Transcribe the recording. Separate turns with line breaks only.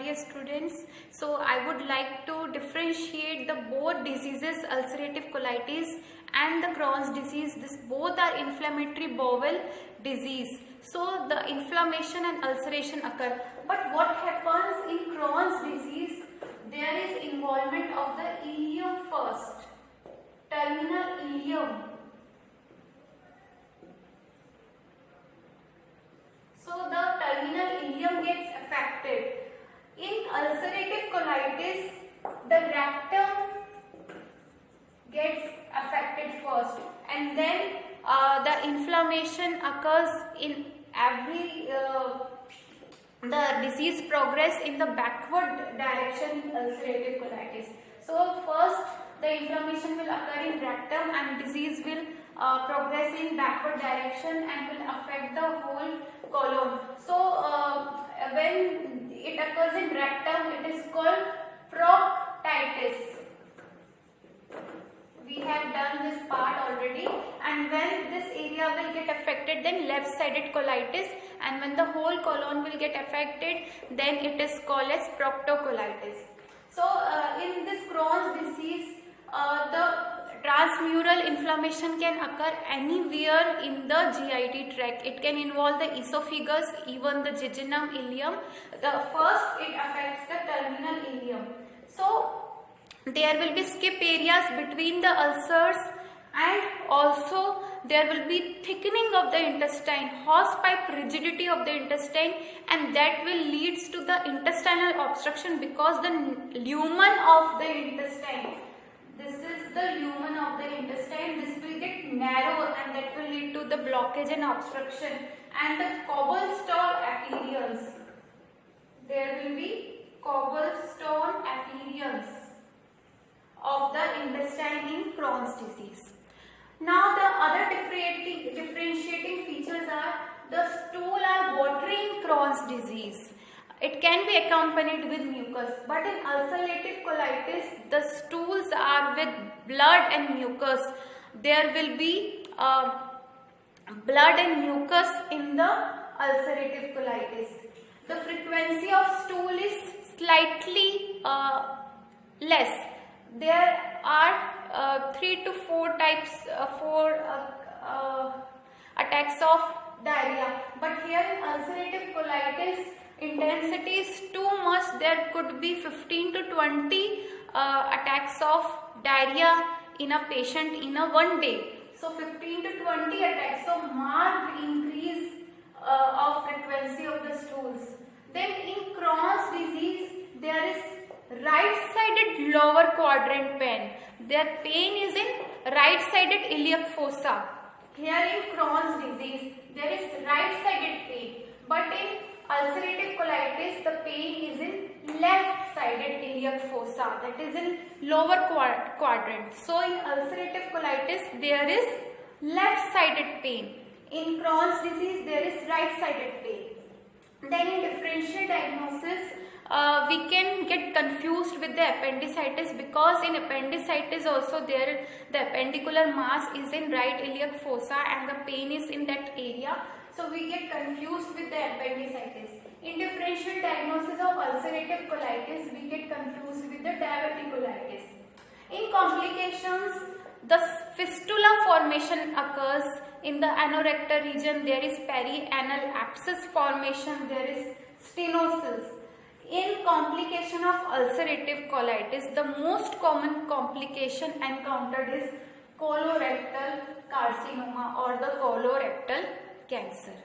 dear students. So I would like to differentiate the both diseases, ulcerative colitis and the Crohn's disease. This both are inflammatory bowel disease. So the inflammation and ulceration occur. But what happens in Crohn's disease? There is involvement of the ileum first, terminal ileum. So the terminal ileum gets affected. In ulcerative colitis, the rectum gets affected first, and then the inflammation occurs in every the disease progress in the backward direction in ulcerative colitis. So first the inflammation will occur in rectum and disease will progress in backward direction and will affect the whole colon. So when it occurs in rectum, it is called proctitis. We have done this part already, and when this area will get affected, then left-sided colitis, and when the whole colon will get affected, then it is called as proctocolitis. So in this Crohn's disease, the transmural inflammation can occur anywhere in the GIT tract. It can involve the esophagus, even the jejunum, ileum. First it affects the terminal ileum. So there will be skip areas between the ulcers, and also there will be thickening of the intestine, hose pipe rigidity of the intestine, and that will leads to the intestinal obstruction because the lumen of the intestine, this is the lumen of the intestine, this will get narrow and that will lead to the blockage and obstruction, and the cobblestone appearance, there will be cobblestone appearance of the intestine in Crohn's disease. Now the other differentiating features are the stool are watery in Crohn's disease. It can be accompanied with mucus, but in ulcerative colitis the stools are with blood and mucus. There will be blood and mucus in the ulcerative colitis. The frequency of stool is slightly less. There are 3 to 4 types, attacks of diarrhea, but here in ulcerative colitis, intensity is too much. There could be 15 to 20 attacks of diarrhea in a patient in a one day. So 15 to 20 attacks, so marked increase of frequency of the stools. Then in Crohn's disease, there is right-sided lower quadrant pain. Their pain is in right-sided iliac fossa. Here in Crohn's disease, there is right-sided pain, but in ulcerative colitis, the pain is in left-sided iliac fossa, that is in lower quadrant. So in ulcerative colitis, there is left-sided pain. In Crohn's disease, there is right-sided pain. Then in differential diagnosis, we can get confused with the appendicitis, because in appendicitis also there the appendicular mass is in right iliac fossa and the pain is in that area. So we get confused with the appendicitis. In differential diagnosis of ulcerative colitis, we get confused with the diverticulitis. In complications, the fistula formation occurs in the anorectal region. There is perianal abscess formation. There is stenosis. In complication of ulcerative colitis, the most common complication encountered is colorectal carcinoma or the colorectal cancer.